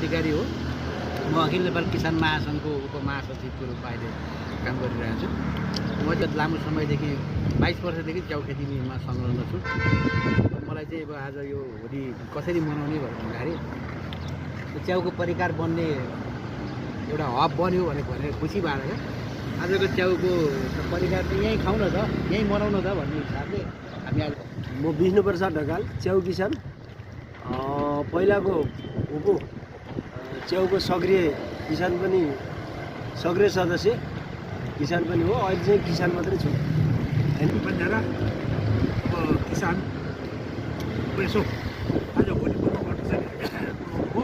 अधिकारी हो। म अखिल नेपाल किसान महासङ्घको उपमहासचिवको रूपमा अहिले काम गरिरहेको छु। म चाहिँ लामो समयदेखि 22 वर्षदेखि च्याउ खेतीमा संलग्न छु। मलाई चाहिँ अब आज यो होली कसरी मनाउने भन्दाखेरि च्याउको परिकार बन्ने एउटा हब बन्यो भनेर खुसी भएर क्या आजको च्याउको परिकार चाहिँ यहीँ खाउँ न त, यहीँ मनाउन त भन्ने हिसाबले हामी आज म विष्णुप्रसाद ढकाल च्याउ किसान पहिलाको उप च्याउको सक्रिय किसान पनि सक्रिय सदस्य किसान पनि हो। अहिले चाहिँ किसान मात्रै छु। बन्जारा किसान यसो आज भोलि मनाउनु चाहिँ हो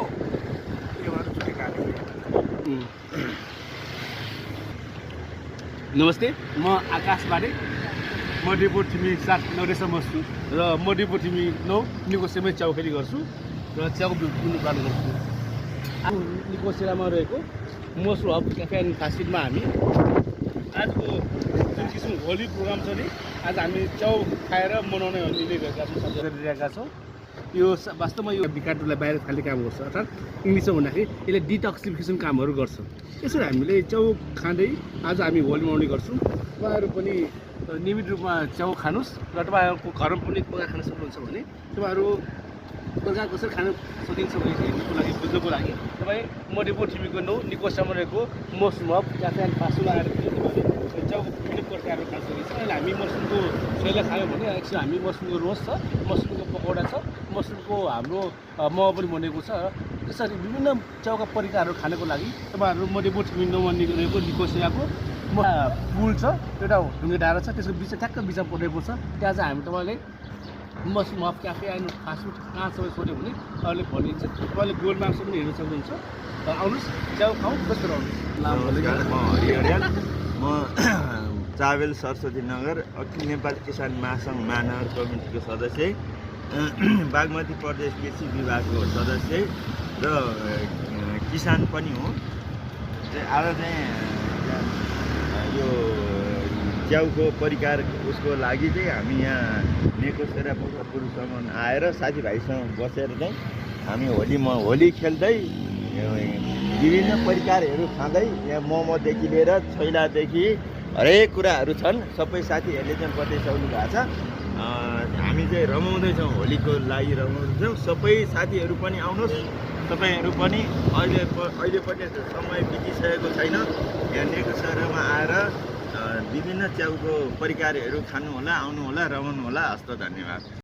यो भएर छुटेका नमस्ते, म आकाश बारे। म डिपो ठिमी 7 नौरेसम्म बस्छु र म डिपो ठिमी 9 निकोसेमै च्याउ खेती गर्छु र च्याउ उत्पादन गर्छु। निकोसेरामा रहेको moso hub cafe and fast फुडमा हामी आजको जुन किसिम होली प्रोग्राम छ नि, आज हामी च्याउ खाएर मनाउने लिइरहेका छौँ, गरिरहेका छौँ। यो वास्तवमा यो विकाटलाई बाहिर फाल्ने काम गर्छ, अर्थात् इङ्ग्लिसमा भन्दाखेरि यसले डिटक्सिफिकेसन कामहरू गर्छ। यसरी हामीले च्याउ खाँदै आज हामी होली मनाउने गर्छौँ। तपाईँहरू पनि नियमित रूपमा च्याउ खानुहोस् र तपाईँहरूको घरमा पनि पकाएर खान सक्नुहुन्छ भने तपाईँहरू पकाएर कसरी खान सकिन्छ भने हेर्नुको लागि बुझ्नुको लागि तपाईँ मडिपो ठिमीको 9 निकोसम्म रहेको mushroom hub cafe and fast फुडमा आएर तपाईँले च्याउको विभिन्न प्रकारहरू खान सकिन्छ। अहिले हामी मसरुमको सेला खायौँ भने एकछिन हामी मसरुमको रोस्ट छ, मसरुमको पकौडा छ, मसरुमको हाम्रो मोमो पनि बनेको छ। त्यसरी विभिन्न च्याउका परिकारहरू खानको लागि तपाईँहरू मडिपो ठिमी 9मा रहेको निकोसियाको पुल छ, एउटा ढुङ्गे डाँडा छ, त्यसको बिच ठ्याक्क बिचमा परेको छ। त्यहाँ चाहिँ हामी तपाईँले mushroom hub cafe and fast food कहाँ सबै सोध्यो भने तपाईँले भनिन्छ। तपाईँले गुगल म्याप्स पनि हेर्न सक्नुहुन्छ। आउनुहोस्, च्याउ खाउँ, बसेर आउनुहोस्। नमस्कार, म हरि अर्याल। म चावेल सरस्वती नगर अखिल नेपाल किसान महासङ्घ महानगर कमिटीको सदस्य, बागमती प्रदेश कृषि विभागको सदस्य र किसान पनि हो। आज चाहिँ यो च्याउको परिकार उसको लागि चाहिँ हामी यहाँ नेकोसेरा पोखरपुरसम्म आएर साथीभाइसँग बसेर चाहिँ हामी होली खेल्दै विभिन्न परिकारहरू खाँदै यहाँ मोमोदेखि लिएर छैलादेखि हरेक कुराहरू छन्। सबै साथीहरूले चाहिँ बताइसक्नु भएको छ। हामी चाहिँ रमाउँदैछौँ, होलीको लागि रमाउँदैछौँ। सबै साथीहरू पनि आउनुहोस्, तपाईँहरू पनि अहिले पनि समय बितिसकेको छैन। यहाँ नेकोसेरामा आएर विभिन्न च्याउको परिकारहरू खानु होला, आउनु होला, रमाउनु होला। हस्त, धन्यवाद।